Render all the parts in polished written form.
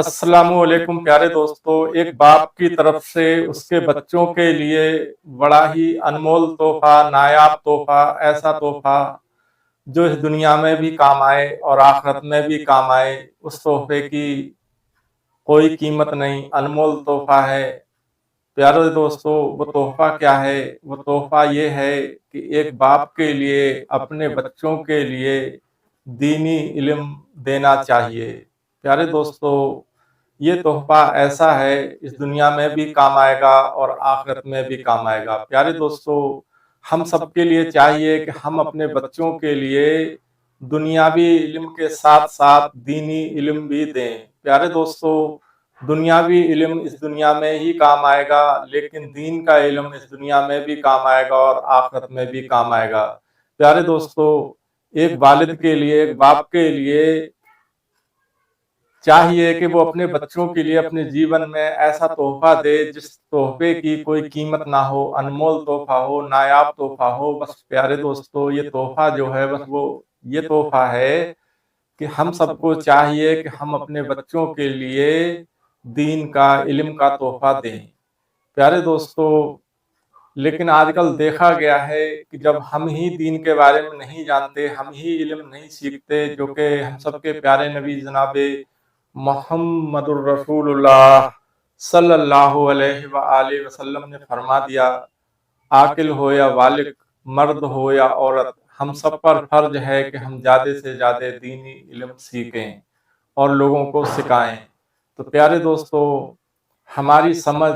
अस्सलामु अलैकुम प्यारे दोस्तों। एक बाप की तरफ से उसके बच्चों के लिए बड़ा ही अनमोल तोहफा, नायाब तोहफा, ऐसा तोहफा जो इस दुनिया में भी काम आए और आखिरत में भी काम आए, उस तोहफे की कोई कीमत नहीं, अनमोल तोहफा है। प्यारे दोस्तों, वो तोहफा क्या है? वो तोहफा ये है कि एक बाप के लिए अपने बच्चों के लिए दीनी इल्म देना चाहिए। प्यारे दोस्तों, ये तोहफा ऐसा है, इस दुनिया में भी काम आएगा और आखिरत में भी काम आएगा। प्यारे दोस्तों, हम सबके लिए चाहिए कि हम अपने बच्चों के लिए दुनियावी इल्म के साथ साथ दीनी इल्म भी दें। प्यारे दोस्तों, दुनियावी इल्म इस दुनिया में ही काम आएगा, लेकिन दीन का इल्म इस दुनिया में भी काम आएगा और आखिरत में भी काम आएगा। प्यारे दोस्तों, एक वालिद के लिए, एक बाप के लिए चाहिए कि वो अपने बच्चों के लिए अपने जीवन में ऐसा तोहफा दे जिस तोहफे की कोई कीमत ना हो, अनमोल तोहफा हो, नायाब तोहफा हो। बस प्यारे दोस्तों, ये तोहफा जो है, बस वो ये तोहफा है कि हम सबको चाहिए कि हम अपने बच्चों के लिए दीन का, इल्म का तोहफा दें। प्यारे दोस्तों, लेकिन आजकल देखा गया है कि जब हम ही दीन के बारे में नहीं जानते, हम ही इल्म नहीं सीखते, जो कि हम सबके प्यारे नबी जनाबे मोहम्मदुर रसूलुल्लाह सल्लल्लाहु अलैहि वआलिहि वसल्लम ने फरमा दिया, आकिल हो या बालिग, मर्द हो या औरत, हम सब पर फर्ज है कि हम ज़्यादा से ज़्यादा दीनी इल्म सीखें और लोगों को सिखाएं। तो प्यारे दोस्तों, हमारी समझ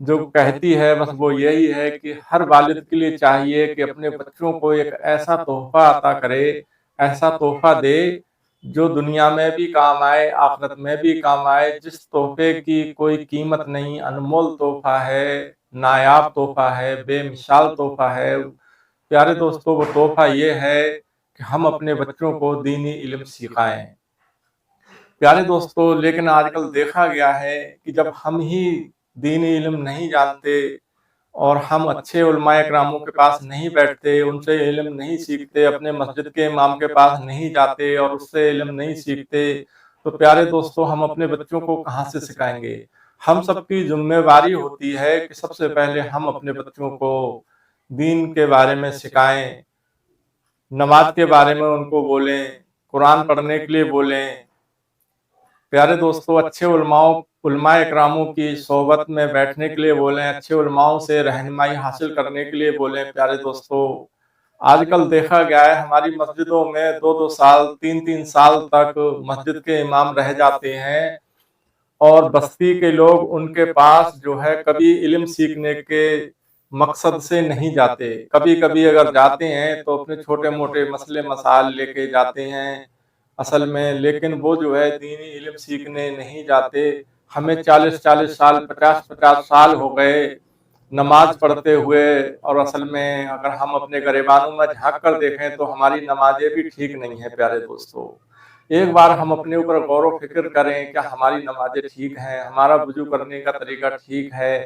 जो कहती है बस वो यही है कि हर वालिद के लिए चाहिए कि अपने बच्चों को एक ऐसा तोहफा अता करे, ऐसा तोहफा दे जो दुनिया में भी काम आए, आखिरत में भी काम आए, जिस तोहफे की कोई कीमत नहीं, अनमोल तोहफा है, नायाब तोहफा है, बेमिसाल तोहफा है। प्यारे दोस्तों, वो तोहफा ये है कि हम अपने बच्चों को दीनी इल्म सिखाएं। प्यारे दोस्तों, लेकिन आजकल देखा गया है कि जब हम ही दीनी इल्म नहीं जानते और हम अच्छे उलमाए करामों के पास नहीं बैठते, उनसे इल्म नहीं सीखते, अपने मस्जिद के इमाम के पास नहीं जाते और उससे इल्म नहीं सीखते, तो प्यारे दोस्तों, हम अपने बच्चों को कहाँ से सिखाएंगे? हम सबकी जिम्मेवारी होती है कि सबसे पहले हम अपने बच्चों को दीन के बारे में सिखाएं, नमाज के बारे में उनको बोलें, कुरान पढ़ने के लिए बोलें। प्यारे दोस्तों, अच्छे उलमाए इकरामों की सोहबत में बैठने के लिए बोलें, अच्छे उलमाओं से रहनुमाई हासिल करने के लिए बोलें। प्यारे दोस्तों, आजकल देखा गया है हमारी मस्जिदों में 2-2 साल, 3-3 साल तक मस्जिद के इमाम रह जाते हैं और बस्ती के लोग उनके पास जो है कभी इल्म सीखने के मकसद से नहीं जाते। कभी कभी अगर जाते हैं तो अपने छोटे मोटे मसले मसाइल लेके जाते हैं असल में, लेकिन वो जो है दीनी इल्म सीखने नहीं जाते। हमें 40-40 साल, 50-50 साल हो गए नमाज पढ़ते हुए, और असल में अगर हम अपने गिरेबानों में झांक कर देखें तो हमारी नमाजें भी ठीक नहीं है। प्यारे दोस्तों, एक बार हम अपने ऊपर गौर व फिक्र करें, क्या हमारी नमाजें ठीक हैं? हमारा वुजू करने का तरीका ठीक है?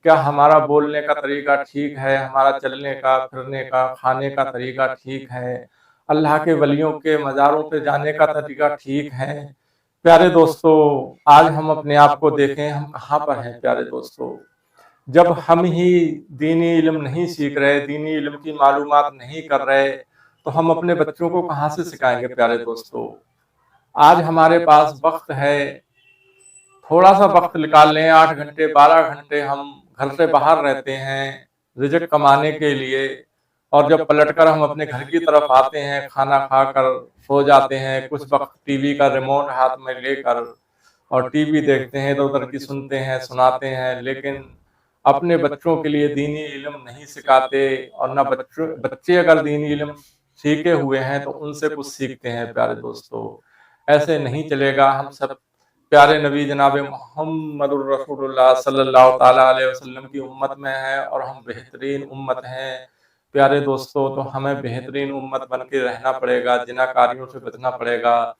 क्या हमारा बोलने का तरीका ठीक है? हमारा चलने का, फिरने का, खाने का तरीका ठीक है? अल्लाह के वलियों के मज़ारों पे जाने का तरीका ठीक है? प्यारे दोस्तों, आज हम अपने आप को देखें, हम कहाँ पर हैं? प्यारे दोस्तों, जब हम ही दीनी इल्म नहीं सीख रहे, दीनी इल्म की मालूमात नहीं कर रहे, तो हम अपने बच्चों को कहाँ से सिखाएंगे? प्यारे दोस्तों, आज हमारे पास वक्त है, थोड़ा सा वक्त निकाल लें, 8 घंटे 12 घंटे हम घर से बाहर रहते हैं रिज़्क कमाने के लिए, और जब पलटकर हम अपने घर की तरफ आते हैं, खाना खाकर सो जाते हैं, कुछ वक्त टीवी का रिमोट हाथ में लेकर और टीवी देखते हैं, इधर उधर की सुनते हैं, सुनाते हैं, लेकिन अपने बच्चों के लिए दीनी इल्म नहीं सिखाते। और ना बच्चे अगर दीनी इल्म सीखे हुए हैं तो उनसे कुछ सीखते हैं। प्यारे दोस्तों, ऐसे नहीं चलेगा। हम सब प्यारे नबी जनाब मोहम्मदुर रसूलुल्लाह सल्लल्लाहु ताला अलैहि वसल्लम की उम्मत में है और हम बेहतरीन उम्मत हैं। प्यारे दोस्तों, तो हमें बेहतरीन उम्मत बन के रहना पड़ेगा, जिनाकारियों से बचना पड़ेगा,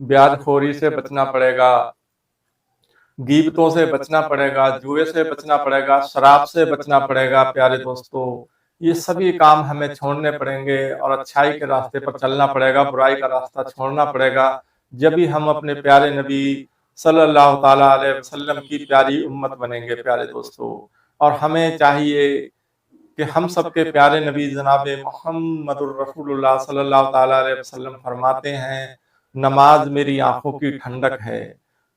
ब्याजखोरी से बचना पड़ेगा, गीबतों से बचना पड़ेगा, जुए से बचना पड़ेगा, शराब से बचना पड़ेगा। प्यारे दोस्तों, ये सभी काम हमें छोड़ने पड़ेंगे और अच्छाई के रास्ते पर चलना पड़ेगा, बुराई का रास्ता छोड़ना पड़ेगा। जब भी हम अपने प्यारे नबी सल्लल्लाहु ताला अलैहि वसल्लम की प्यारी उम्मत बनेंगे प्यारे दोस्तों। और हमें चाहिए कि हम सबके प्यारे नबी जनाब मोहम्मदुर रसूलुल्लाह सल्लल्लाहु ताला अलैहि वसल्लम फरमाते हैं, नमाज मेरी आंखों की ठंडक है।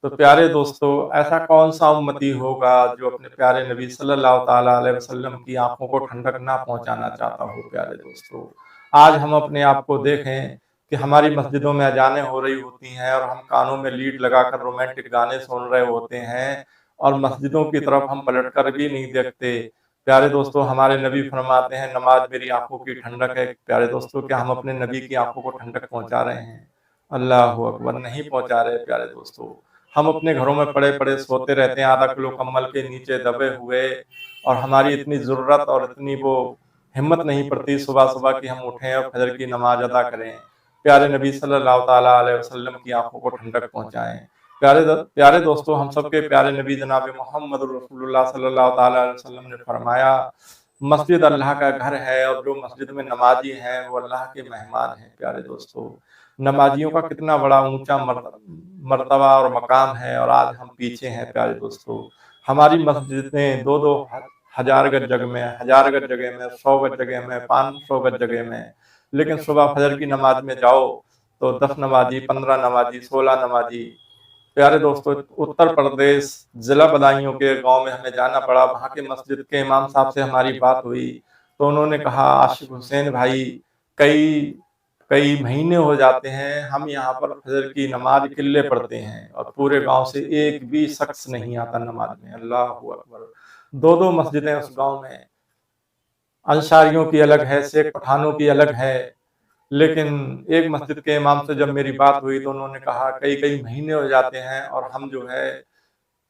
तो प्यारे दोस्तों, ऐसा कौन सा उम्मती होगा जो अपने प्यारे नबी सल्लल्लाहु ताला अलैहि वसल्लम की आंखों को ठंडक ना पहुंचाना चाहता हो। प्यारे दोस्तों, आज हम अपने आप को देखें कि हमारी मस्जिदों में अजानें हो रही होती हैं और हम कानों में लीड लगाकर रोमांटिक गाने सुन रहे होते हैं और मस्जिदों की तरफ हम पलट कर भी नहीं देखते। प्यारे दोस्तों, हमारे नबी फरमाते हैं, नमाज मेरी आंखों की ठंडक है। प्यारे दोस्तों, क्या हम अपने नबी की आंखों को ठंडक पहुंचा रहे हैं? अल्लाह अकबर, नहीं पहुंचा रहे। प्यारे दोस्तों, हम अपने घरों में पड़े पड़े सोते रहते हैं आधा किलो कम्बल के नीचे दबे हुए, और हमारी इतनी ज़रूरत और इतनी वो हिम्मत नहीं पड़ती सुबह सुबह कि हम उठें और फजर की नमाज अदा करें, प्यारे नबी सल्लल्लाहु ताला अलैहि वसल्लम की आंखों को ठंडक पहुंचाएं। प्यारे दोस्तों, हम सबके प्यारे नबी जनाब मोहम्मद रसूलुल्लाह सल्लल्लाहु ताला अलैहि वसल्लम ने फरमाया, मस्जिद अल्लाह का घर है और जो मस्जिद में नमाजी हैं वो अल्लाह के मेहमान हैं। प्यारे दोस्तों, नमाजियों का कितना बड़ा ऊंचा मर्तबा और मकाम है, और आज हम पीछे हैं। प्यारे दोस्तों, हमारी मस्जिदें दो दो हजार गज जगह में, 1000 गज जगह में, 100 गज जगह में, 500 गज जगह में, लेकिन सुबह फजर की नमाज में जाओ तो 10 नमाजी, 15 नमाजी, 16 नमाजी। प्यारे दोस्तों, उत्तर प्रदेश जिला बदायूं के गांव में हमें जाना पड़ा। वहां के मस्जिद के इमाम साहब से हमारी बात हुई तो उन्होंने कहा, आशिक हुसैन भाई, कई कई महीने हो जाते हैं हम यहाँ पर फजर की नमाज किल्ले पढ़ते हैं और पूरे गांव से एक भी शख्स नहीं आता नमाज में। अल्लाह अकबर, दो दो मस्जिदें उस गांव में, अंसारियों की अलग है, शेख पठानों की अलग है, लेकिन एक मस्जिद के इमाम से जब मेरी बात हुई तो उन्होंने कहा, कई कई महीने हो जाते हैं और हम जो है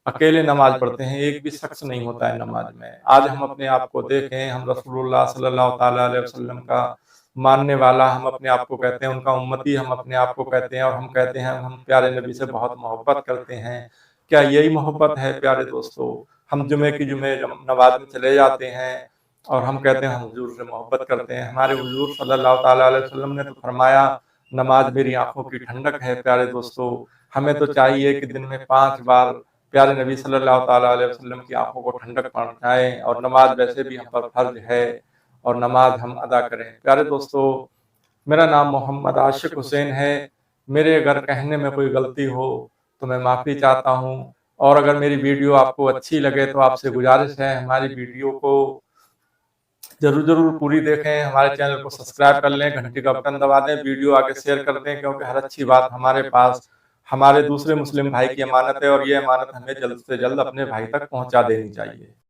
अकेले नमाज पढ़ते हैं, एक भी शख्स नहीं होता है नमाज में। आज हम अपने आप को देखें, हम रसूलुल्लाह सल्लल्लाहु ताला अलैहि वसल्लम का मानने वाला हम अपने आप को कहते हैं, उनका उम्मती हम अपने आप को कहते हैं, और हम कहते हैं हम प्यारे नबी से बहुत मोहब्बत करते हैं। क्या यही मोहब्बत है? प्यारे दोस्तों, हम जुमे की जुमे नमाज में चले जाते हैं और हम कहते हैं हम हुजूर से मोहब्बत करते हैं। हमारे हुजूर सल्लल्लाहु ताला अलैहि वसल्लम ने तो फरमाया, नमाज मेरी आंखों की ठंडक है। प्यारे दोस्तों, हमें तो चाहिए कि दिन में 5 बार प्यारे नबी सल्लल्लाहु ताला अलैहि वसल्लम की आंखों को ठंडक पहुंचाएं, और नमाज वैसे भी हम पर फर्ज है और नमाज हम अदा करें। प्यारे दोस्तों, मेरा नाम मोहम्मद आशिक हुसैन है। मेरे अगर कहने में कोई गलती हो तो मैं माफ़ी चाहता हूँ, और अगर मेरी वीडियो आपको अच्छी लगे तो आपसे गुजारिश है हमारी वीडियो को जरूर पूरी देखें, हमारे चैनल को सब्सक्राइब कर लें, घंटी का बटन दबा दें, वीडियो आगे शेयर कर दें, क्योंकि हर अच्छी बात हमारे पास हमारे दूसरे मुस्लिम भाई की अमानत है और ये अमानत हमें जल्द से जल्द अपने भाई तक पहुंचा देनी चाहिए।